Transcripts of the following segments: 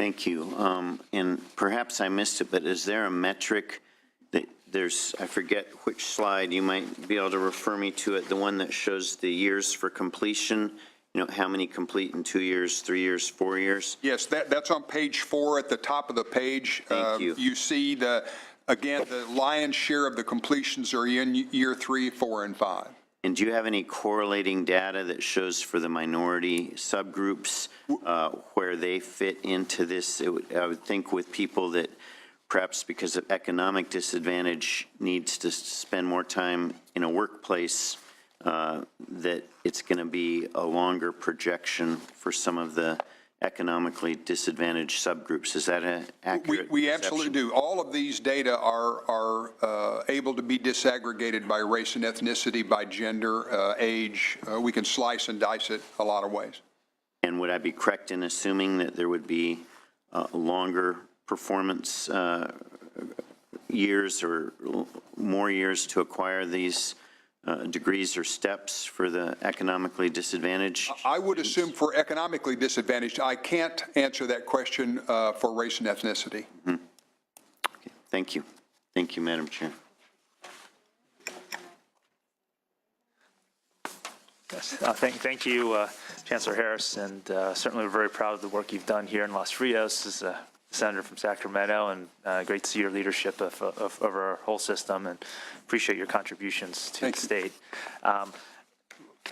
Thank you. And perhaps I missed it, but is there a metric that there's, I forget which slide, you might be able to refer me to it, the one that shows the years for completion, you know, how many complete in 2 years, 3 years, 4 years? Yes, that's on page 4 at the top of the page. Thank you. You see again, the lion's share of the completions are in year 3, 4, and 5. And do you have any correlating data that shows for the minority subgroups where they fit into this? I would think with people that perhaps because of economic disadvantage needs to spend more time in a workplace, that it's going to be a longer projection for some of the economically disadvantaged subgroups. Is that an accurate We perception? absolutely do. All of these data are able to be disaggregated by race and ethnicity, by gender, age. We can slice and dice it a lot of ways. And would I be correct in assuming that there would be longer performance years or more years to acquire these degrees or steps for the economically disadvantaged? I would assume for economically disadvantaged. I can't answer that question for race and ethnicity. Mm-hmm. Okay. Thank you. Thank you, Madam Chair. Yes, thank you, Chancellor Harris, and certainly we're very proud of the work you've done here in Los Rios as a senator from Sacramento, and great to see your leadership of our whole system, and appreciate your contributions to the state.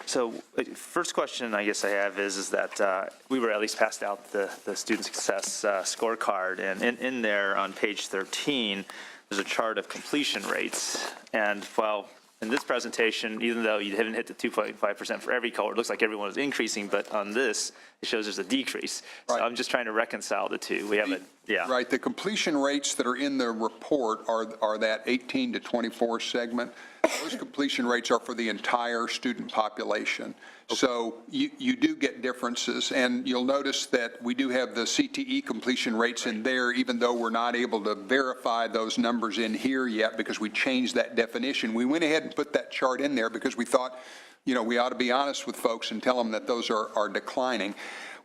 So first question I guess I have is that we were at least passed out the student success scorecard, and in there on page 13, there's a chart of completion rates, and while in this presentation, even though you haven't hit the 2.5% for every cohort, it looks like everyone is increasing, but on this, it shows there's a decrease. Right. So I'm just trying to reconcile the two. We have Right, the completion rates that are in the report are that 18 to 24 segment. Those completion rates are for the entire student population. Okay. So you do get differences, and you'll notice that we do have the CTE completion rates in there, even though we're not able to verify those numbers in here yet because we changed that definition. We went ahead and put that chart in there because we thought, you know, we ought to be honest with folks and tell them that those are declining.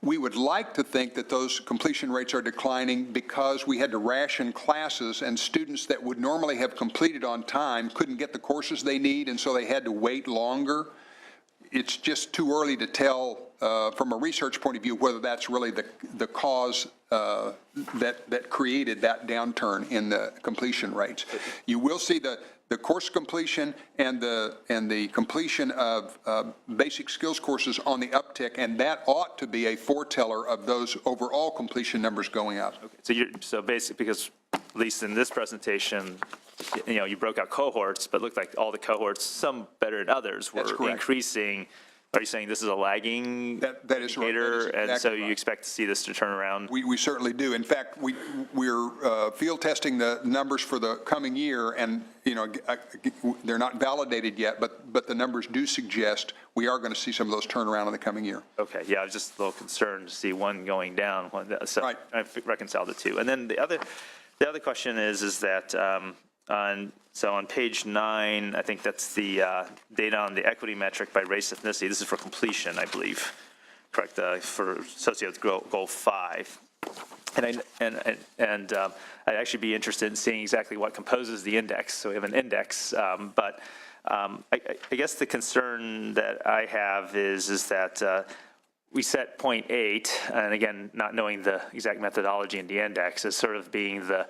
We would like to think that those completion rates are declining because we had to ration classes, and students that would normally have completed on time couldn't get the courses they need, and so they had to wait longer. It's just too early to tell from a research point of view whether that's really the cause that created that downturn in the completion rates. You will see the course completion and the completion of basic skills courses on the uptick, and that ought to be a foreteller of those overall completion numbers going up. Okay. So basically, because at least in this presentation, you know, you broke out cohorts, but it looked like all the cohorts, some better than others, were increasing. Are you saying this is a lagging indicator, exactly, and so you expect to see this to turn around? We certainly do. In fact, we're field testing the numbers for the coming year, and you know, they're not validated yet, but the numbers do suggest we are going to see some of those turn around in the coming year. Okay, yeah, I was just a little concerned to see one going down, so right. I reconciled the two. And then the other question is that on page 9, I think that's the data on the equity metric by race ethnicity. This is for completion, I believe, correct? For associated with goal 5. And I'd actually be interested in seeing exactly what composes the index. So we have an index, but I guess the concern that I have is that we set 0.8, and again, not knowing the exact methodology in the index, as sort of being the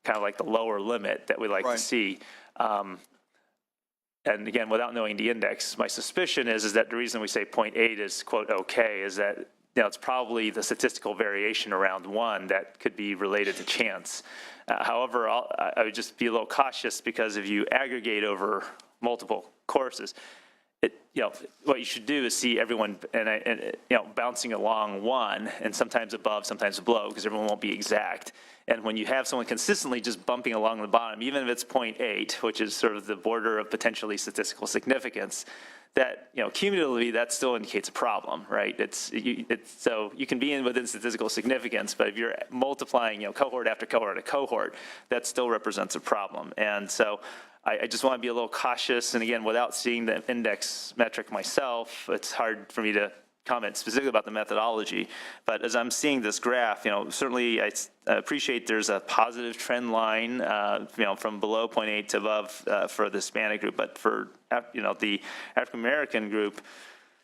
kind of like the lower limit that we like to see. And again, without knowing the index, my suspicion is that the reason we say 0.8 is, quote, okay, is that, you know, it's probably the statistical variation around 1 that could be related to chance. However, I would just be a little cautious, because if you aggregate over multiple courses, you know, what you should do is see everyone and you know, bouncing along 1, and sometimes above, sometimes below, because everyone won't be exact. And when you have someone consistently just bumping along the bottom, even if it's 0.8, which is sort of the border of potentially statistical significance, that, you know, cumulatively that still indicates a problem, right? So you can be within statistical significance, but if you're multiplying, you know, cohort after cohort after cohort, that still represents a problem. And so I just want to be a little cautious, and again, without seeing the index metric myself, it's hard for me to comment specifically about the methodology, but as I'm seeing this graph, certainly I appreciate there's a positive trend line, from below 0.8 to above for the Hispanic group, but for, the African-American group,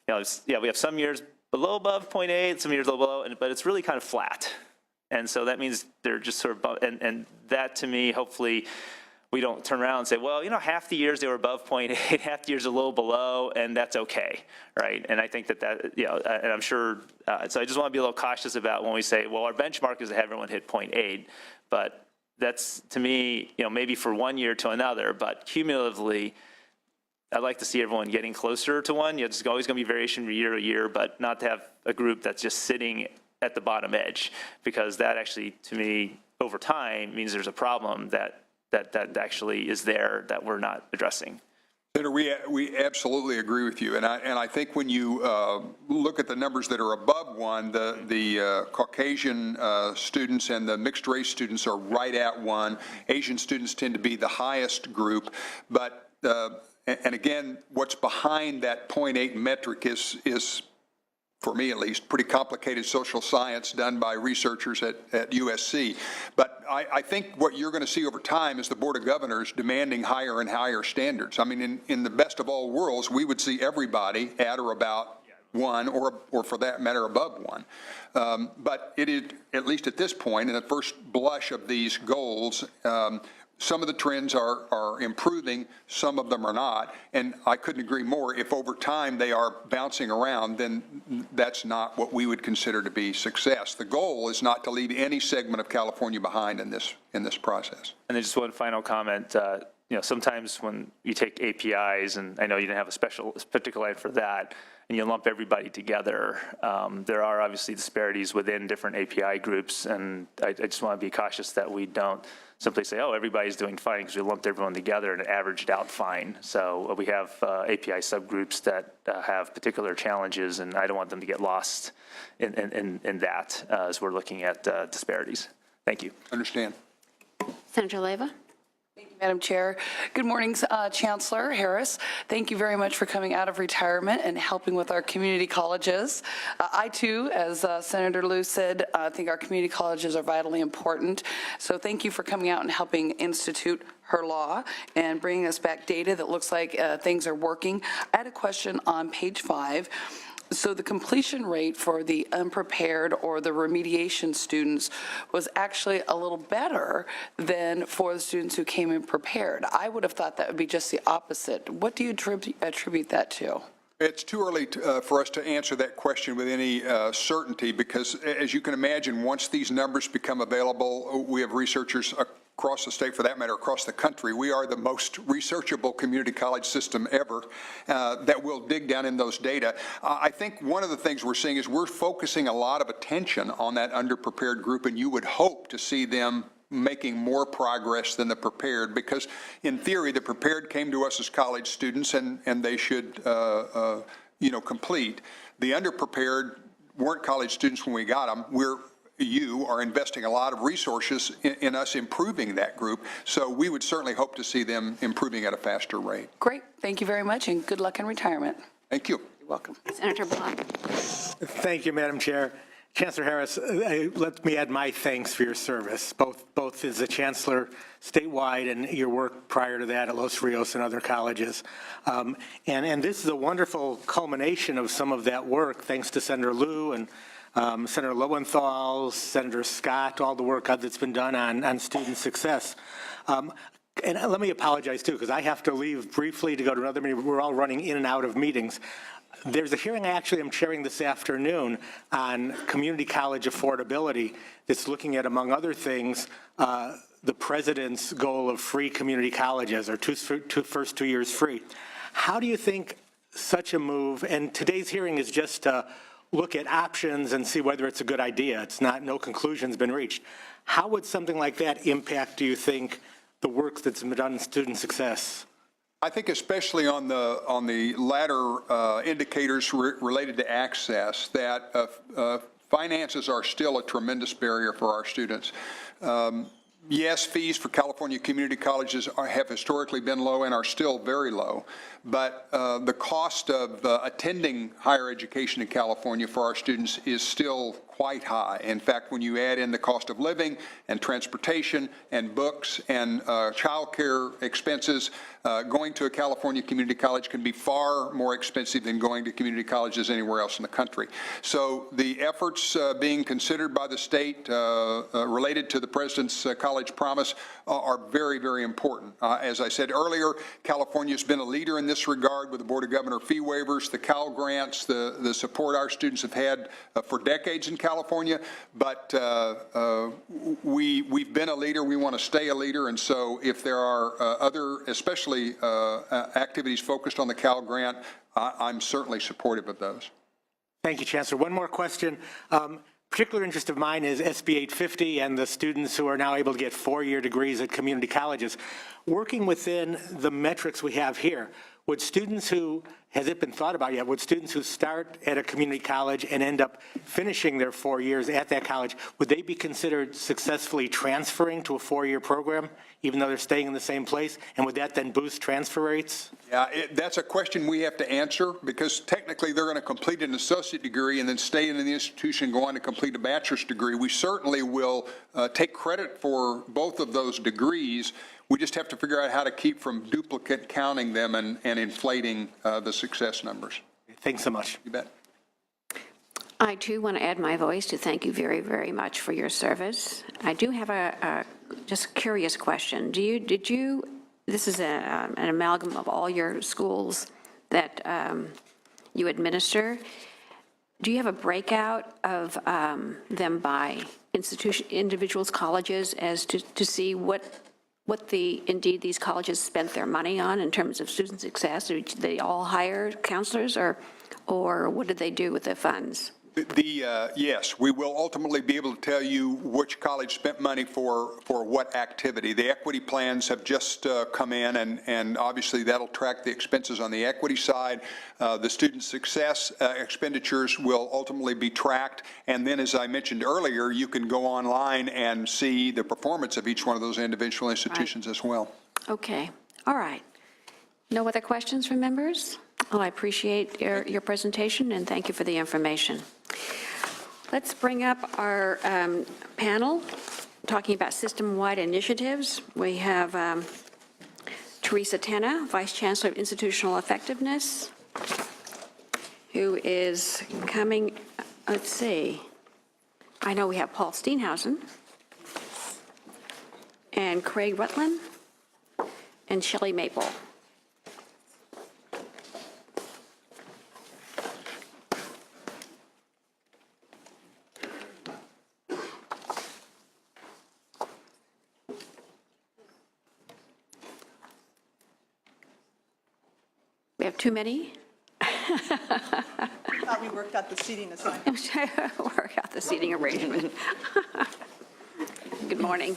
we have some years above 0.8, some years below, but it's really kind of flat. And so that means they're just sort of, and that to me, hopefully, we don't turn around and say, well, half the years they were above 0.8, half the years a little below, and that's okay, right? And I think that, and I'm sure, so I just want to be a little cautious about when we say, well, our benchmark is to have everyone hit 0.8, but that's, to me, maybe for 1 year to another, but cumulatively, I'd like to see everyone getting closer to 1. It's always going to be variation from year to year, but not to have a group that's just sitting at the bottom edge, because that actually, to me, over time, means there's a problem that actually is there that we're not addressing. Senator, we absolutely agree with you, and I think when you look at the numbers that are above 1, the Caucasian students and the mixed race students are right at 1. Asian students tend to be the highest group, but and again, what's behind that 0.8 metric is, for me at least, pretty complicated social science done by researchers at USC. But I think what you're going to see over time is the Board of Governors demanding higher and higher standards. I mean, in the best of all worlds, we would see everybody at or about 1, or for that matter, above 1. But it is, at least at this point, in the first blush of these goals, some of the trends are improving, some of them are not, and I couldn't agree more. If over time they are bouncing around, then that's not what we would consider to be success. The goal is not to leave any segment of California behind in this process. And then just one final comment. Sometimes when you take APIs, and I know you didn't have a particular line for that, and you lump everybody together, there are obviously disparities within different API groups, and I just want to be cautious that we don't simply say, oh, everybody's doing fine because we lumped everyone together and it averaged out fine. So we have API subgroups that have particular challenges, and I don't want them to get lost in that as we're looking at disparities. Thank you. Understand. Senator Leyva. Thank you, Madam Chair. Good morning, Chancellor Harris. Thank you very much for coming out of retirement and helping with our community colleges. I, too, as Senator Lieu said, think our community colleges are vitally important. So thank you for coming out and helping institute her law and bringing us back data that looks like things are working. I had a question on page 5. So the completion rate for the unprepared or the remediation students was actually a little better than for the students who came in prepared. I would have thought that would be just the opposite. What do you attribute that to? It's too early for us to answer that question with any certainty, because as you can imagine, once these numbers become available, we have researchers across the state, for that matter, across the country. We are the most researchable community college system ever that will dig down in those data. I think one of the things we're seeing is we're focusing a lot of attention on that underprepared group, and you would hope to see them making more progress than the prepared, because in theory, the prepared came to us as college students and they should, complete. The underprepared weren't college students when we got them. You are investing a lot of resources in us improving that group, so we would certainly hope to see them improving at a faster rate. Great. Thank you very much, and good luck in retirement. Thank you. You're welcome. Senator Blunt. Thank you, Madam Chair. Chancellor Harris, let me add my thanks for your service, both as a chancellor statewide and your work prior to that at Los Rios and other colleges. And this is a wonderful culmination of some of that work, thanks to Senator Lieu and Senator Lowenthal, Senator Scott, all the work that's been done on student success. And let me apologize, too, because I have to leave briefly to go to another meeting. We're all running in and out of meetings. There's a hearing I actually am chairing this afternoon on community college affordability that's looking at, among other things, the president's goal of free community colleges, or first 2 years free. How do you think such a move, and today's hearing is just to look at options and see whether it's a good idea. It's not, no conclusion's been reached. How would something like that impact, do you think, the work that's been done in student success? I think especially on the latter indicators related to access, that finances are still a tremendous barrier for our students. Yes, fees for California community colleges have historically been low and are still very low, but the cost of attending higher education in California for our students is still quite high. In fact, when you add in the cost of living and transportation and books and childcare expenses, going to a California community college can be far more expensive than going to community colleges anywhere else in the country. So the efforts being considered by the state related to the President's College Promise are very, very important. As I said earlier, California's been a leader in this regard with the Board of Governor fee waivers, the Cal Grants, the support our students have had for decades in California, but we've been a leader, we want to stay a leader, and so if there are other, especially activities focused on the Cal Grant, I'm certainly supportive of those. Thank you, Chancellor. One more question. Particular interest of mine is SB 850 and the students who are now able to get four-year degrees at community colleges. Working within the metrics we have here, would students who, has it been thought about yet, would students who start at a community college and end up finishing their 4 years at that college, would they be considered successfully transferring to a four-year program, even though they're staying in the same place? And would that then boost transfer rates? Yeah, that's a question we have to answer, because technically they're going to complete an associate degree and then stay in the institution and go on to complete a bachelor's degree. We certainly will take credit for both of those degrees. We just have to figure out how to keep from duplicate counting them and inflating the success numbers. Thanks so much. You bet. I, too, want to add my voice to thank you very, very much for your service. I do have a just curious question. This is an amalgam of all your schools that you administer. Do you have a breakout of them by individuals, colleges, as to see what indeed these colleges spent their money on in terms of student success? Did they all hire counselors, or what did they do with the funds? Yes, we will ultimately be able to tell you which college spent money for what activity. The equity plans have just come in, and obviously that'll track the expenses on the equity side. The student success expenditures will ultimately be tracked, and then, as I mentioned earlier, you can go online and see the performance of each one of those individual institutions as well. Okay, all right. No other questions from members? Well, I appreciate your presentation, and thank you for the information. Let's bring up our panel talking about system-wide initiatives. We have Teresa Tena, Vice Chancellor of Institutional Effectiveness, who is coming, let's see, I know we have Paul Steenhausen, and Craig Rutland, and Shelley Maple. We have too many? Thought we worked out the seating assignment. Work out the seating arrangement. Good morning.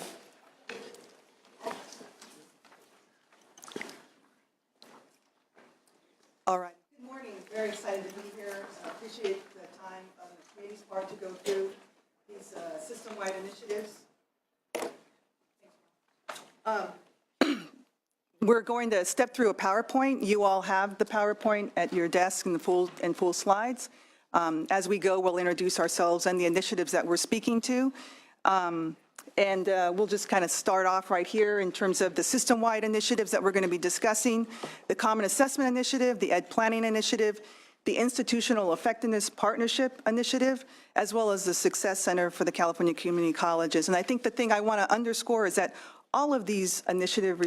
All right. Good morning. Very excited to be here. I appreciate the time on the committee's part to go through these system-wide initiatives. We're going to step through a PowerPoint. You all have the PowerPoint at your desk in the full slides. As we go, we'll introduce ourselves and the initiatives that we're speaking to. And we'll just kind of start off right here in terms of the system-wide initiatives that we're going to be discussing, the Common Assessment Initiative, the Ed Planning Initiative, the Institutional Effectiveness Partnership Initiative, as well as the Success Center for the California Community Colleges. And I think the thing I want to underscore is that all of these initiatives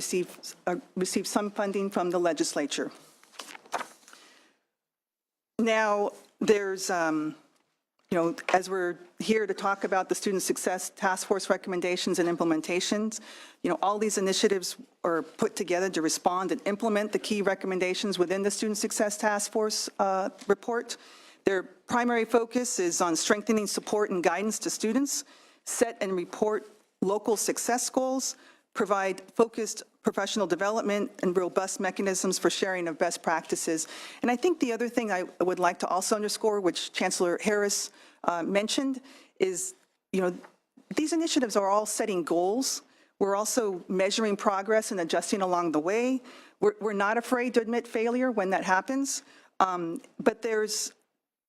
receive some funding from the legislature. Now, there's, as we're here to talk about the Student Success Task Force recommendations and implementations, all these initiatives are put together to respond and implement the key recommendations within the Student Success Task Force report. Their primary focus is on strengthening support and guidance to students, set and report local success goals, provide focused professional development and robust mechanisms for sharing of best practices. And I think the other thing I would like to also underscore, which Chancellor Harris mentioned, is, these initiatives are all setting goals We're also measuring progress and adjusting along the way. We're not afraid to admit failure when that happens, but there's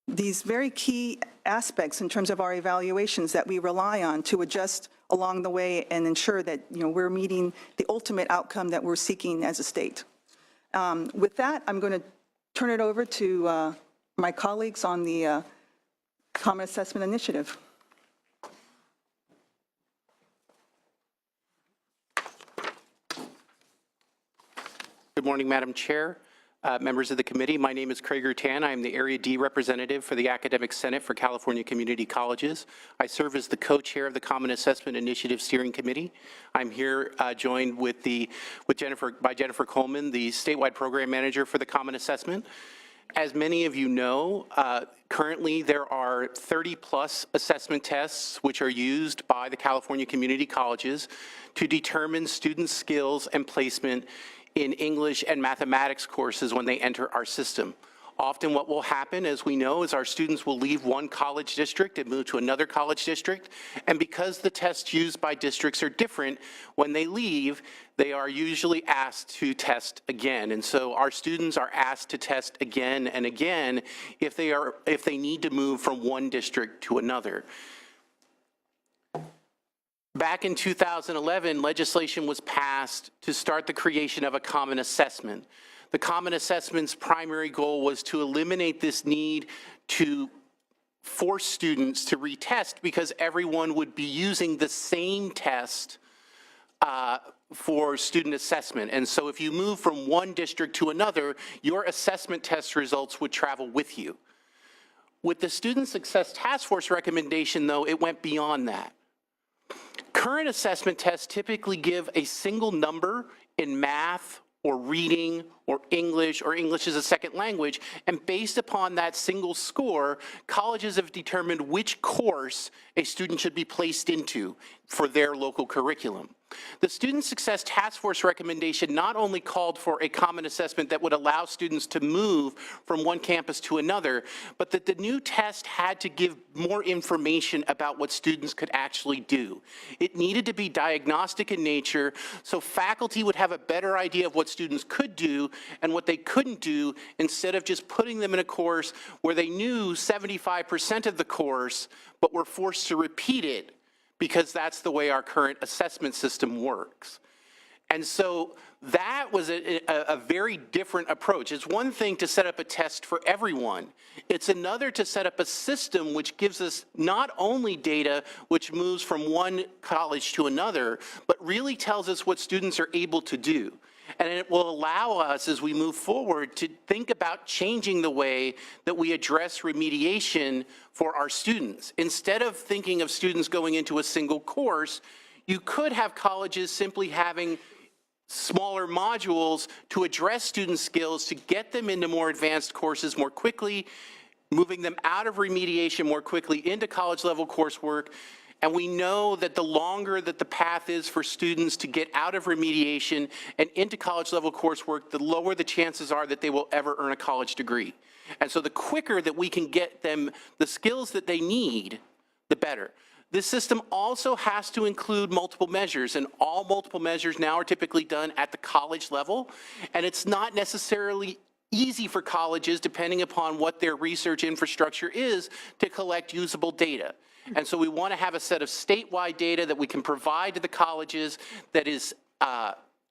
these very key aspects in terms of our evaluations that we rely on to adjust along the way and ensure that, we're meeting the ultimate outcome that we're seeking as a state. With that, I'm going to turn it over to my colleagues on the Common Assessment Initiative. Good morning, Madam Chair, members of the committee. My name is Craig Rutan. I am the Area D representative for the Academic Senate for California Community Colleges. I serve as the co-chair of the Common Assessment Initiative Steering Committee. I'm here joined by Jennifer Coleman, the statewide program manager for the Common Assessment. As many of you know, currently there are 30-plus assessment tests which are used by the California Community Colleges to determine student skills and placement in English and mathematics courses when they enter our system. Often what will happen, as we know, is our students will leave one college district and move to another college district, and because the tests used by districts are different, when they leave, they are usually asked to test again. And so our students are asked to test again and again if they need to move from one district to another. Back in 2011, legislation was passed to start the creation of a common assessment. The common assessment's primary goal was to eliminate this need to force students to retest because everyone would be using the same test for student assessment. And so if you move from one district to another, your assessment test results would travel with you. With the Student Success Task Force recommendation, though, it went beyond that. Current assessment tests typically give a single number in math or reading or English as a second language, and based upon that single score, colleges have determined which course a student should be placed into for their local curriculum. The Student Success Task Force recommendation not only called for a common assessment that would allow students to move from one campus to another, but that the new test had to give more information about what students could actually do. It needed to be diagnostic in nature so faculty would have a better idea of what students could do and what they couldn't do, instead of just putting them in a course where they knew 75% of the course but were forced to repeat it because that's the way our current assessment system works. And so that was a very different approach. It's one thing to set up a test for everyone. It's another to set up a system which gives us not only data which moves from one college to another, but really tells us what students are able to do. And it will allow us, as we move forward, to think about changing the way that we address remediation for our students. Instead of thinking of students going into a single course, you could have colleges simply having smaller modules to address student skills, to get them into more advanced courses more quickly, moving them out of remediation more quickly into college-level coursework. And we know that the longer that the path is for students to get out of remediation and into college-level coursework, the lower the chances are that they will ever earn a college degree. And so the quicker that we can get them the skills that they need, the better. This system also has to include multiple measures, and all multiple measures now are typically done at the college level, and it's not necessarily easy for colleges, depending upon what their research infrastructure is, to collect usable data. And so we want to have a set of statewide data that we can provide to the colleges that is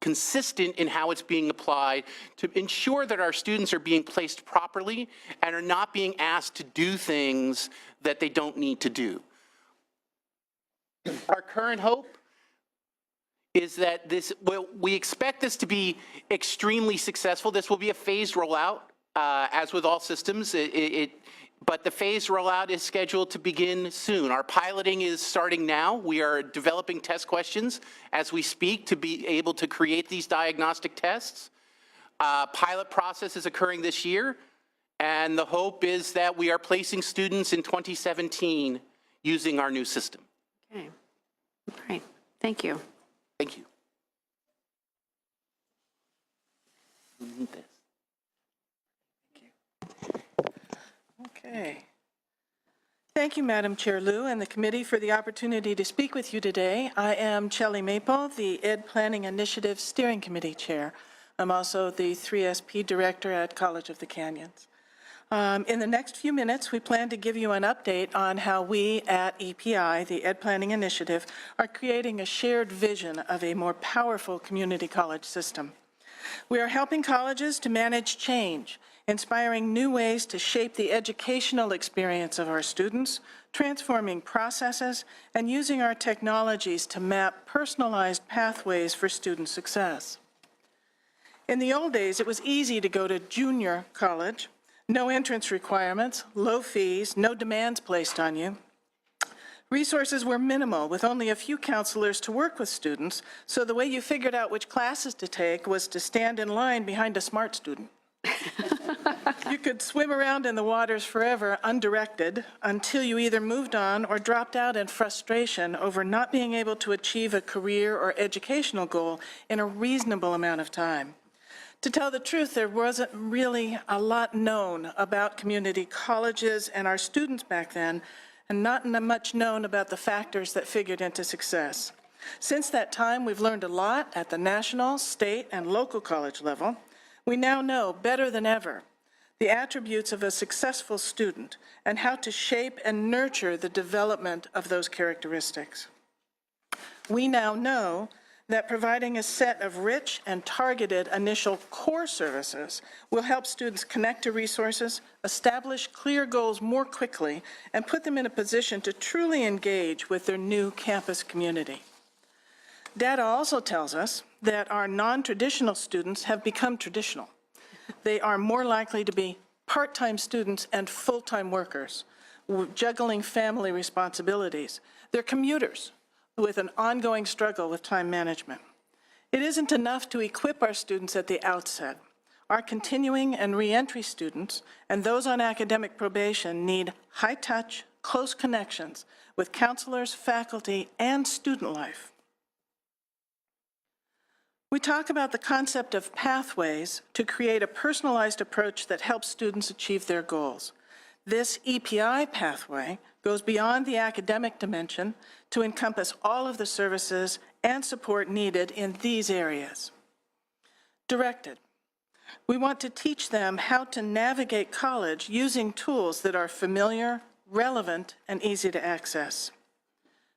consistent in how it's being applied to ensure that our students are being placed properly and are not being asked to do things that they don't need to do. Our current hope is that we expect this to be extremely successful. This will be a phased rollout, as with all systems. But the phased rollout is scheduled to begin soon. Our piloting is starting now. We are developing test questions as we speak to be able to create these diagnostic tests. Pilot process is occurring this year, and the hope is that we are placing students in 2017 using our new system. Okay. All right. Thank you. Thank you. We need this. Okay. Thank you, Madam Chair Liu, and the committee for the opportunity to speak with you today. I am Shelley Maple, the Ed Planning Initiative Steering Committee Chair. I'm also the 3SP Director at College of the Canyons. In the next few minutes, we plan to give you an update on how we at EPI, the Ed Planning Initiative, are creating a shared vision of a more powerful community college system. We are helping colleges to manage change, inspiring new ways to shape the educational experience of our students, transforming processes, and using our technologies to map personalized pathways for student success. In the old days, it was easy to go to junior college, no entrance requirements, low fees, no demands placed on you. Resources were minimal, with only a few counselors to work with students, so the way you figured out which classes to take was to stand in line behind a smart student. You could swim around in the waters forever undirected until you either moved on or dropped out in frustration over not being able to achieve a career or educational goal in a reasonable amount of time. To tell the truth, there wasn't really a lot known about community colleges and our students back then, and not much known about the factors that figured into success. Since that time, we've learned a lot at the national, state, and local college level. We now know better than ever the attributes of a successful student and how to shape and nurture the development of those characteristics. We now know that providing a set of rich and targeted initial core services will help students connect to resources, establish clear goals more quickly, and put them in a position to truly engage with their new campus community. Data also tells us that our non-traditional students have become traditional. They are more likely to be part-time students and full-time workers, juggling family responsibilities. They're commuters with an ongoing struggle with time management. It isn't enough to equip our students at the outset. Our continuing and reentry students and those on academic probation need high-touch, close connections with counselors, faculty, and student life. We talk about the concept of pathways to create a personalized approach that helps students achieve their goals. This EPI pathway goes beyond the academic dimension to encompass all of the services and support needed in these areas. Directed. We want to teach them how to navigate college using tools that are familiar, relevant, and easy to access.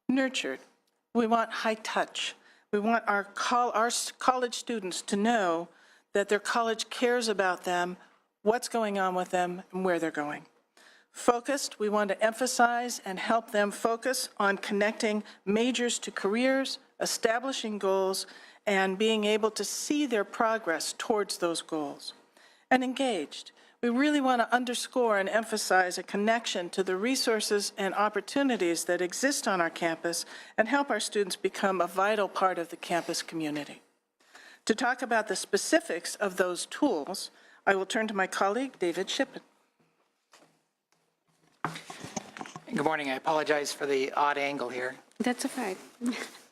Nurtured. We want high touch. We want our college students to know that their college cares about them, what's going on with them, and where they're going. Focused, we want to emphasize and help them focus on connecting majors to careers, establishing goals, and being able to see their progress towards those goals. And engaged, we really want to underscore and emphasize a connection to the resources and opportunities that exist on our campus and help our students become a vital part of the campus community. To talk about the specifics of those tools, I will turn to my colleague, David Shippen. Good morning. I apologize for the odd angle here. That's okay.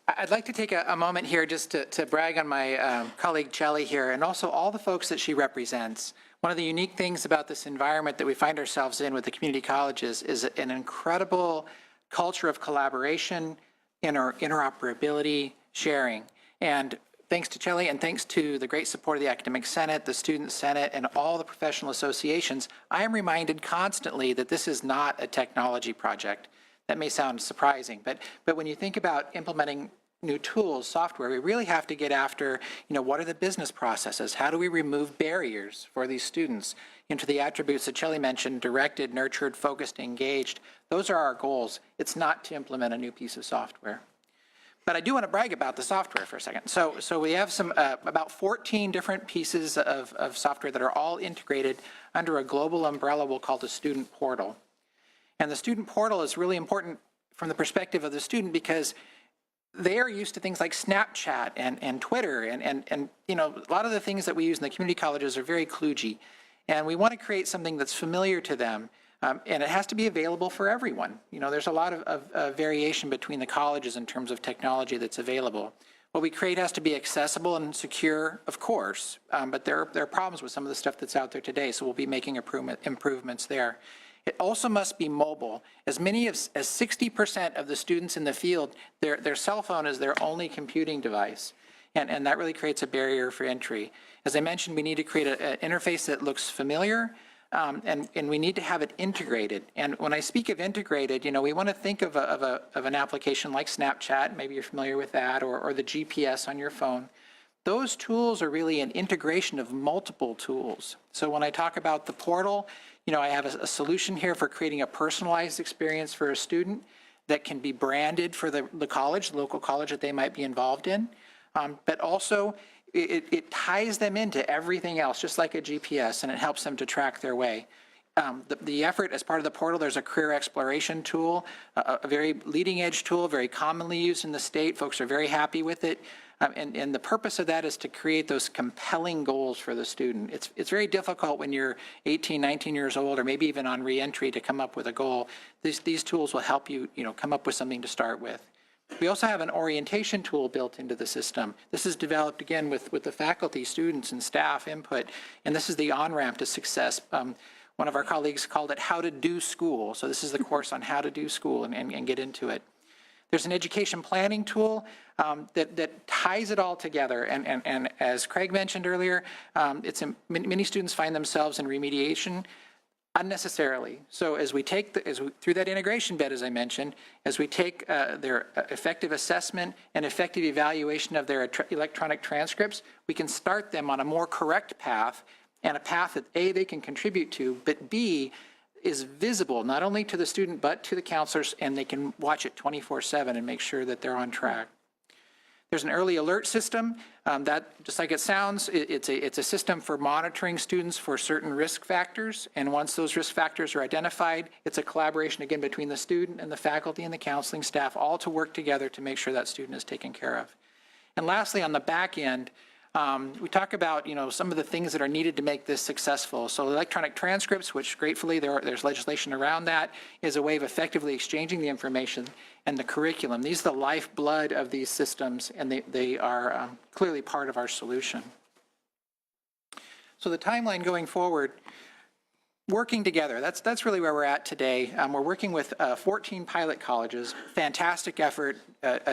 I'd like to take a moment here just to brag on my colleague Shelley here and also all the folks that she represents. One of the unique things about this environment that we find ourselves in with the community colleges is an incredible culture of collaboration, interoperability, sharing. And thanks to Shelley and thanks to the great support of the Academic Senate, the Student Senate, and all the professional associations, I am reminded constantly that this is not a technology project. That may sound surprising, but when you think about implementing new tools, software, we really have to get after, what are the business processes? How do we remove barriers for these students into the attributes that Shelley mentioned, directed, nurtured, focused, engaged? Those are our goals. It's not to implement a new piece of software. But I do want to brag about the software for a second. So we have about 14 different pieces of software that are all integrated under a global umbrella we'll call the Student Portal. And the Student Portal is really important from the perspective of the student because they are used to things like Snapchat and Twitter and a lot of the things that we use in the community colleges are very kludgy. And we want to create something that's familiar to them. And it has to be available for everyone. There's a lot of variation between the colleges in terms of technology that's available. What we create has to be accessible and secure, of course, but there are problems with some of the stuff that's out there today, so we'll be making improvements there. It also must be mobile. As many as 60% of the students in the field, their cell phone is their only computing device. And that really creates a barrier for entry. As I mentioned, we need to create an interface that looks familiar, and we need to have it integrated. And when I speak of integrated, we want to think of an application like Snapchat, maybe you're familiar with that, or the GPS on your phone. Those tools are really an integration of multiple tools. So when I talk about the portal, I have a solution here for creating a personalized experience for a student that can be branded for the college, the local college that they might be involved in. But also, it ties them into everything else, just like a GPS, and it helps them to track their way. The effort as part of the portal, there's a career exploration tool, a very leading edge tool, very commonly used in the state. Folks are very happy with it. And the purpose of that is to create those compelling goals for the student. It's very difficult when you're 18, 19 years old, or maybe even on reentry, to come up with a goal. These tools will help you, come up with something to start with. We also have an orientation tool built into the system. This is developed, again, with the faculty, students, and staff input, and this is the on-ramp to success. One of our colleagues called it How to Do School. So this is the course on how to do school and get into it. There's an education planning tool that ties it all together. And as Craig mentioned earlier, many students find themselves in remediation unnecessarily. So as we take through that integration bed, as I mentioned, as we take their effective assessment and effective evaluation of their electronic transcripts, we can start them on a more correct path, and a path that A, they can contribute to, but B, is visible not only to the student but to the counselors, and they can watch it 24/7 and make sure that they're on track. There's an early alert system that, just like it sounds, it's a system for monitoring students for certain risk factors. And once those risk factors are identified, it's a collaboration, again, between the student and the faculty and the counseling staff, all to work together to make sure that student is taken care of. And lastly, on the back end, we talk about, some of the things that are needed to make this successful. So electronic transcripts, which gratefully there's legislation around that, is a way of effectively exchanging the information, and the curriculum. These are the lifeblood of these systems, and they are clearly part of our solution. So the timeline going forward, working together, that's really where we're at today. We're working with 14 pilot colleges, fantastic effort,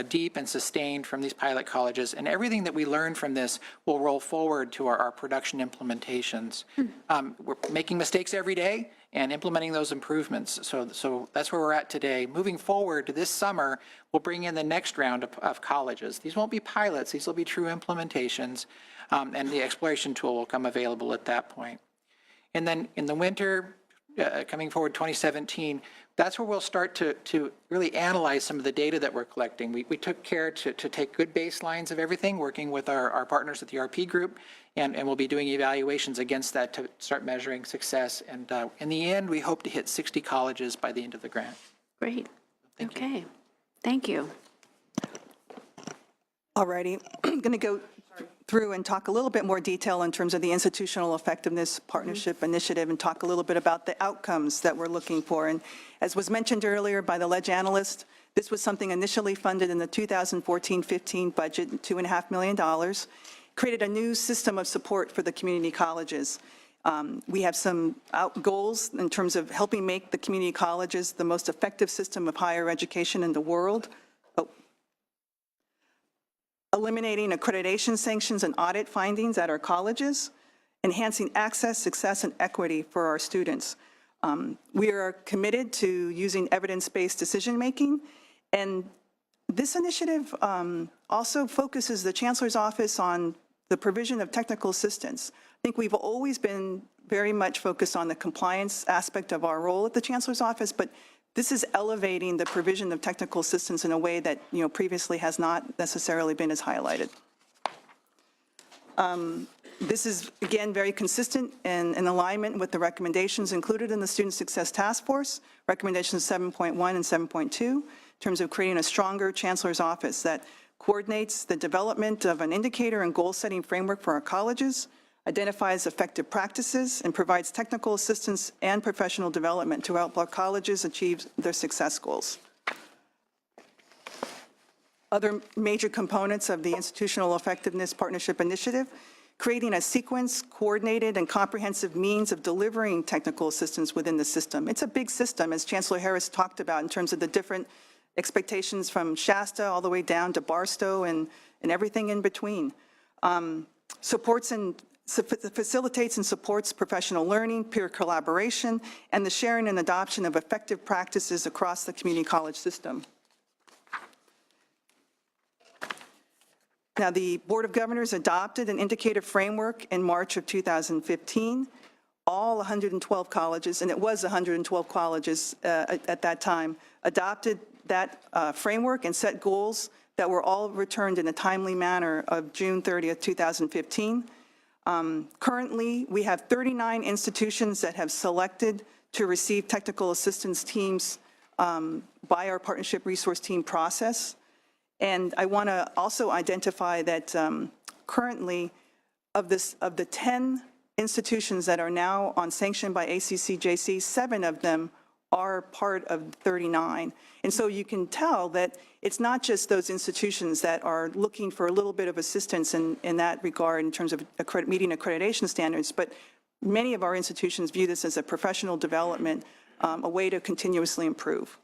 deep and sustained from these pilot colleges, and everything that we learn from this will roll forward to our production implementations. We're making mistakes every day and implementing those improvements. So that's where we're at today. Moving forward to this summer, we'll bring in the next round of colleges. These won't be pilots, these will be true implementations, and the exploration tool will come available at that point. And then in the winter, coming forward 2017, that's where we'll start to really analyze some of the data that we're collecting. We took care to take good baselines of everything, working with our partners at the RP group, and we'll be doing evaluations against that to start measuring success. And in the end, we hope to hit 60 colleges by the end of the grant. Great. Okay. Thank you. All righty. I'm going to go through and talk a little bit more detail in terms of the institutional effectiveness partnership initiative, and talk a little bit about the outcomes that we're looking for. And as was mentioned earlier by the ledge analyst, this was something initially funded in the 2014-15 budget, $2.5 million, created a new system of support for the community colleges. We have some goals in terms of helping make the community colleges the most effective system of higher education in the world. Eliminating accreditation sanctions and audit findings at our colleges, enhancing access, success, and equity for our students. We are committed to using evidence-based decision-making, and this initiative also focuses the Chancellor's Office on the provision of technical assistance. I think we've always been very much focused on the compliance aspect of our role at the Chancellor's Office, but this is elevating the provision of technical assistance in a way that, previously has not necessarily been as highlighted. This is, again, very consistent and in alignment with the recommendations included in the Student Success Task Force, recommendations 7.1 and 7.2, in terms of creating a stronger Chancellor's Office that coordinates the development of an indicator and goal-setting framework for our colleges, identifies effective practices, and provides technical assistance and professional development to help our colleges achieve their success goals. Other major components of the Institutional Effectiveness Partnership Initiative creating a sequenced, coordinated, and comprehensive means of delivering technical assistance within the system. It's a big system, as Chancellor Harris talked about, in terms of the different expectations from Shasta all the way down to Barstow and everything in between. Facilitates and supports professional learning, peer collaboration, and the sharing and adoption of effective practices across the community college system. Now, the Board of Governors adopted an indicator framework in March of 2015. All 112 colleges, and it was 112 colleges at that time, adopted that framework and set goals that were all returned in a timely manner of June 30th, 2015. Currently, we have 39 institutions that have selected to receive technical assistance teams by our partnership resource team process. And I want to also identify that currently, of the 10 institutions that are now on sanction by ACCJC, 7 of them are part of 39. And so you can tell that it's not just those institutions that are looking for a little bit of assistance in that regard in terms of meeting accreditation standards, but many of our institutions view this as a professional development, a way to continuously improve.